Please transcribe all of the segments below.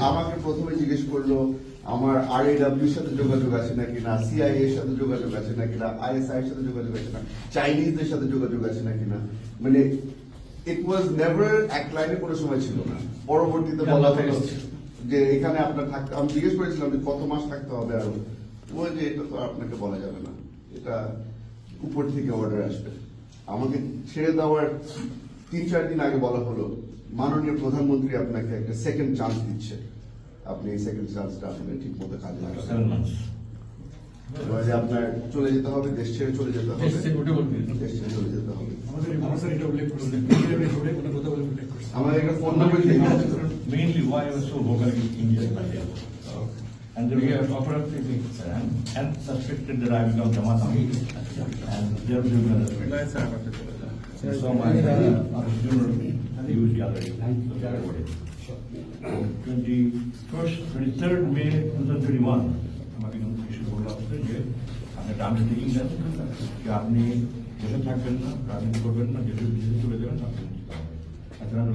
আমাকে প্রথমে জিজ্ঞেস করলো আমার RAW এর সাথে যোগাযোগ আছে নাকি না, CIA এর সাথে যোগাযোগ আছে নাকি না, ISI এর সাথে যোগাযোগ আছে না, চাইনিজদের সাথে যোগাযোগ আছে নাকি না। মানে ইট ওয়াজ নেভার এক লাইনে কোনো সময় ছিল না। পরবর্তীতে বলা হলো যে এখানে আপনার থাকতে, আমি জিজ্ঞেস করেছিলাম যে কত মাস থাকতে হবে আরো, ওই যে এটা তো আপনাকে বলা যাবে না, এটা উপর থেকে অর্ডার আসবে। আমাকে ছেড়ে দেওয়ার 3-4 দিন আগে বলা হলো মাননীয় প্রধানমন্ত্রী আপনাকে একটা সেকেন্ড চান্স দিচ্ছে, আপনি এই সেকেন্ড চান্সটা আসলে ঠিক মতো কাজে লাগাবেন। আপনার চলে যেতে হবে, দেশ ছেড়ে চলে যেতে হবে, দেশ ছেড়ে চলে যেতে হবে। আমাদের একটা phone number mainly why I was so vocal against India and they were operative and suspected that I become Jamaat-Ami and they are doing that. So my used the other 23rd May 2021 আমাকে কিছু বলা হচ্ছে যে আপনি একটা undertaking দেন যে আপনি দেশে থাকবেন না, রাজনীতি করবেন না, দেশে চলে যাবেন, আপনি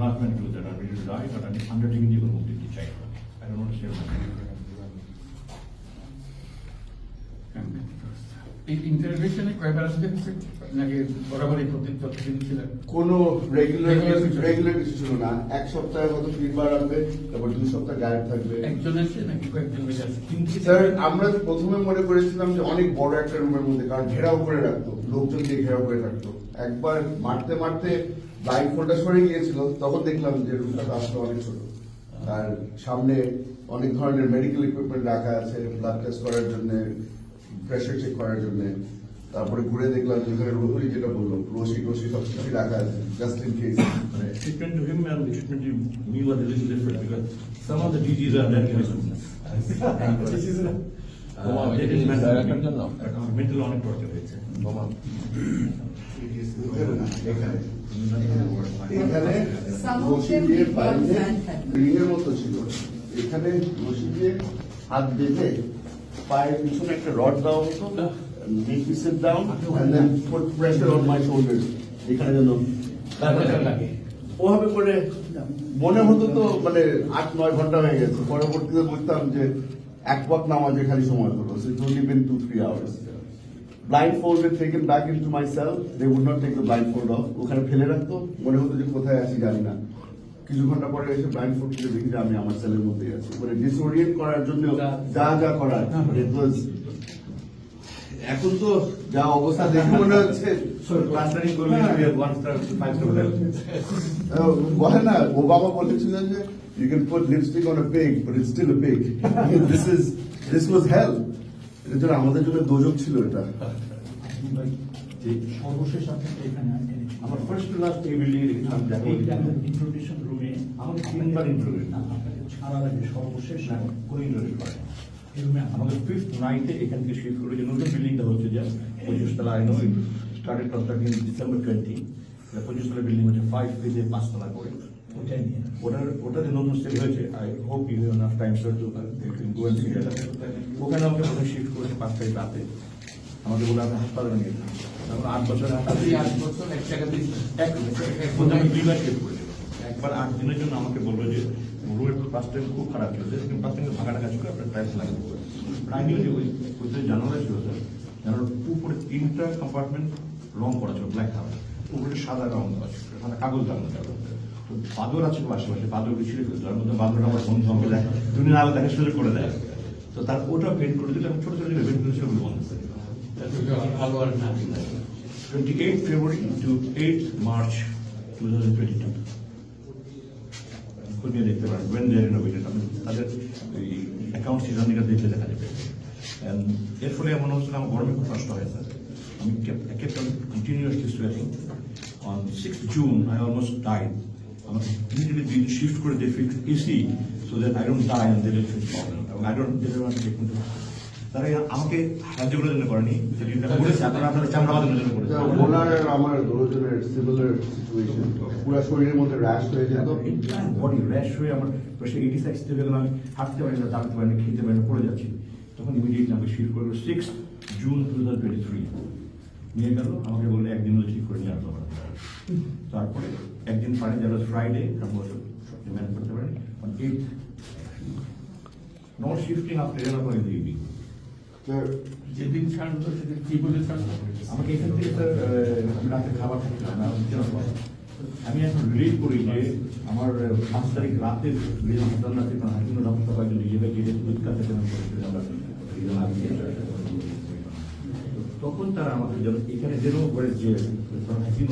last man to do that. I'm ready to die, but I'm undertaking the move to China. I don't want to say ইন্টারভিউশনে কয়বার আসতে নাকি বরাবরই প্রতিদিন ছিলেন? কোনো রেগুলার কিছু ছিল না। এক সপ্তাহে হয়তো 3 বার আসবে, তারপর 2 সপ্তাহ গায়েব থাকবে। একজন আছে নাকি কয়েকজন মিলে আছে? স্যার আমরা প্রথমে মনে করেছিলাম যে অনেক বড় একটা রুমের মধ্যে, কারণ ঘেরাও করে রাখতো, লোকজন দিয়ে ঘেরাও করে রাখতো। একবার মারতে মারতে ব্লাইন্ড ফোল্ডটা সরে গিয়েছিল, তখন দেখলাম যে রুমটা আসলে অনেক ছোট, আর সামনে অনেক ধরনের মেডিকেল ইকুইপমেন্ট রাখা আছে, ব্লাড টেস্ট করার জন্য, প্রেশার চেক করার জন্য। তারপরে ঘুরে দেখলাম যেখানে রোহরি যেটা বললো, রশি সব কিছু রাখা আছে, just in case. Treatment to him and treatment to me was a little different because some of the DGs are that kind of students. Mental অনেক টর্চার হয়েছে। এখানে রশি দিয়ে বাইরে রিংয়ের মতো ছিল, এখানে রশি দিয়ে হাত বেঁধে পায়ের পিছনে একটা রড দেওয়া হতো, make me sit down and then put pressure on my shoulders, এখানে যেন লাগে। ওভাবে করে মনে হতো তো মানে 8-9 ঘন্টা হয়ে গেছে। পরবর্তীতে বুঝতাম যে এক ওয়াক্ত নামাজে খালি সময় হলো, so it's only been 2-3 hours. Blindfolded, taken back into my cell, they would not take the blindfold off, ওখানে ফেলে রাখতো, মনে হতো যে কোথায় আছি জানি না। কিছু ঘন্টা পরে এসে ব্লাইন্ডফোল্ড করে দেখি যে আমি আমার সেলের মধ্যে আছি। মানে ডিসওরিয়েন্ট করার জন্য যা করার, এখন তো যা অবস্থা দেখে মনে হচ্ছে বলে না, ওবামা বলেছিলেন যে you can put lipstick on a pig but it's still a pig. this was hell. এটা আমাদের জন্য দোজক ছিল এটা। সর্বশেষ আপনাকে এখানে আমার ফার্স্ট লাস্ট এই বিল্ডিং এ দেখলাম ইন্ট্রোডিউশন রুমে আমাকে 3বার ইন্ট্রোডিউশন আপনাকে ছাড়ার আগে সর্বশেষ করে ইন্ট্রোডিউস করে এই রুমে আমাদের 5th নাইটে এখান থেকে শিফট করে যে নতুন বিল্ডিংটা হচ্ছে যে 25 তলা, I know it started constructing December 20, 25 তলা বিল্ডিং হচ্ছে 5 ফেজে 5 তলা করে। ওটাই নিয়ে ওটা যে নতুন সেল হয়েছে, I hope you have enough time sir to go and see that. ওখানে আমাকে প্রথমে শিফট করেছে 5 তারিখ রাতে, আমাদের বলে আপনি হাসপাতালে নিয়ে যান। আমরা 8 বছর হাসপাতালে, 8 বছর এক জায়গাতেই এক 2বার শিফট করেছিল। একবার 8 দিনের জন্য আমাকে বললো যে রোড ফার্স্ট টাইম খুব খারাপ ছিল, সেকেন্ড ফার্স্ট টাইম ভাগাটা কাজ করে আপনার টাইলস লাগবে। আই নিউ যে ওই জানালা ছিল স্যার, জানালার উপরে 3টা কম্পার্টমেন্ট রং করা ছিল ব্ল্যাক কালার, উপরে সাদা রং দেওয়া ছিল, সাদা কাগজ লাগানো ছিল। তো বাদর আছে তো আশেপাশে, বাদরকে ছিঁড়ে ফেলতো, তার মধ্যে বাদরটা আমার বন্ধু আমাকে দেয়, তুমি আলো দেখা সুযোগ করে দেয়। তো তার ওটা পেন্ট করে দিলে আমি ছোট ছোট যে পেন্ট করেছিল বন্ধ করে দিলাম। 28 February to 8 March 2022 খুঁজে দেখতে পারেন when they are renovated, তাদের এই অ্যাকাউন্ট সিজনটা দেখলে দেখা যাবে। এর ফলে এমন হচ্ছিল আমার গরমে খুব কষ্ট হয় স্যার, আমি kept on continuously sweating. On 6th June I almost died. আমাকে immediately shift করে they fixed AC so that I don't die and they didn't fix problem. I don't take me to তারা আমাকে রাজ্যগুলোর জন্য করেনি, আপনারা চামড়াবাদের জন্য করেছে। ওনার আর আমার দুজনের সিমিলার সিচুয়েশন, পুরো শরীরের মধ্যে র্যাশ হয়ে যেত, বডি র্যাশ হয়ে আমার প্রেশার 86 থেকে গেলাম, আমি হাঁটতে পারি না, দাঁড়াতে পারি না, খেতে পারি না, পড়ে যাচ্ছি। তখন ইমিডিয়েটলি আমাকে শিফট করলো 6th June 2023 নিয়ে গেল, আমাকে বললে একদিন ঠিক করে নিয়ে আসতে পারে। তারপরে একদিন পারেন যেটা ফ্রাইডে ম্যানেজ করতে পারেন on 8th not shifting after 11 o'clock in the evening. Sir, যেদিন ছাড়লো সেদিন কি বলে ছাড়লো? আমাকে এখান থেকে স্যার আমি রাতে খাবার খাচ্ছিলাম না, আমি এখন রিলেট করি যে আমার 5 তারিখ রাতে হাসান নাসির খান হাকিম ডক্টর কয়েকজন নিজেকে গিয়ে চিৎকার চেতনা করেছিল আমরা তখন তারা আমাকে যেন এখানে যেন করে যে হাকিম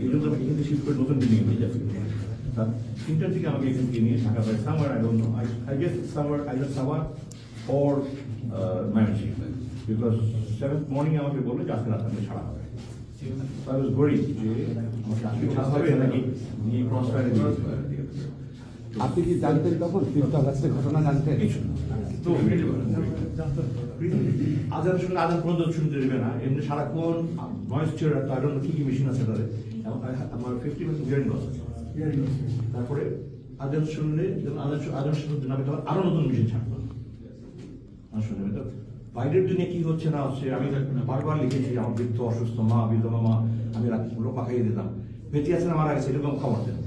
এই জন্য আমি এখান থেকে শিফট করে নতুন বিল্ডিং নিয়ে যাচ্ছি। তার 3টার দিকে আমাকে এখান থেকে নিয়ে ঢাকা পাই summer I don't know I guess summer either summer or Mymensingh because 7th morning আমাকে বললো যে আজকে রাত আমাকে ছাড়া হবে। I was worried যে আমাকে আজকে ছাড়া হবে নাকি নিয়ে ক্রস ফায়ারে আপনি কি জানতেন তখন 5th আগস্টের ঘটনা জানতেন? কিছু না। তো আজান শুনলে আজান পর্যন্ত শুনতে দেবে না, এমনি সারাক্ষণ নয়েজ ছিল তার জন্য কি কি মেশিন আছে তাদের এবং আমার 50% হিয়ারিং লস আছে। তারপরে আজান শুনলে যখন আজান শুনতে নামে তখন আরো নতুন মেশিন ছাড়বো শুনবে তো বাইরের দুনিয়া কি হচ্ছে না হচ্ছে। আমি বারবার লিখেছি আমার বৃদ্ধ অসুস্থ মা বিধবা মা, আমি রাতগুলো পাকাইয়ে দিতাম, বেঁচে আছেন আমার আগে সেরকম খবর দেন,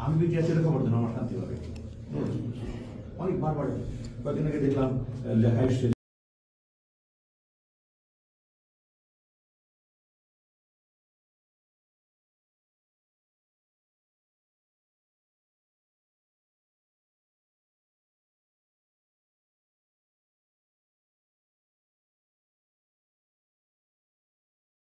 আমি বেঁচে আছি খবর দেন আমার শান্তি হবে। অনেক বারবার কয়েকদিন আগে দেখলাম লেখা এসছে